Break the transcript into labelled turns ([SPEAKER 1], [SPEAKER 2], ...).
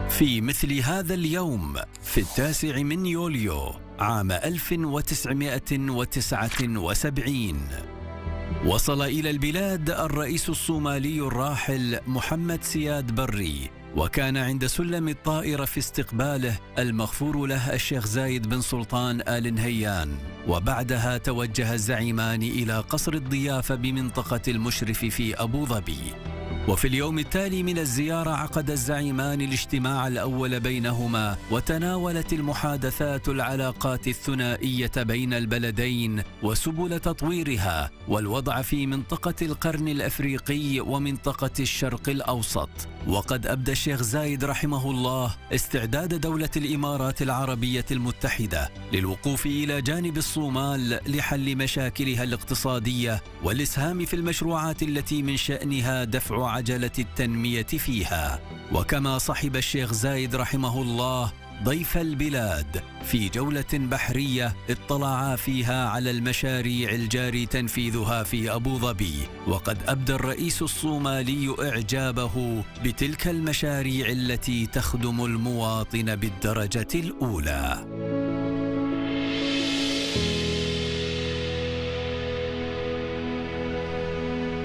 [SPEAKER 1] في مثل هذا اليوم في 9 من يوليو عام 1979 وصل إلى البلاد الرئيس الصومالي الراحل محمد سياد بري، وكان عند سلم الطائرة في استقباله المغفور له الشيخ زايد بن سلطان آل نهيان، وبعدها توجه الزعيمان إلى قصر الضيافة بمنطقة المشرف في أبو ظبي. وفي اليوم التالي من الزيارة عقد الزعيمان الاجتماع الأول بينهما، وتناولت المحادثات العلاقات الثنائية بين البلدين وسبل تطويرها والوضع في منطقة القرن الأفريقي ومنطقة الشرق الأوسط. وقد أبدى الشيخ زايد رحمه الله استعداد دولة الإمارات العربية المتحدة للوقوف إلى جانب الصومال لحل مشاكلها الاقتصادية والإسهام في المشروعات التي من شأنها دفع عجلة التنمية فيها. وكما صحب الشيخ زايد رحمه الله ضيف البلاد في جولة بحرية اطلعا فيها على المشاريع الجاري تنفيذها في أبو ظبي، وقد أبدى الرئيس الصومالي إعجابه بتلك المشاريع التي تخدم المواطن بالدرجة الأولى.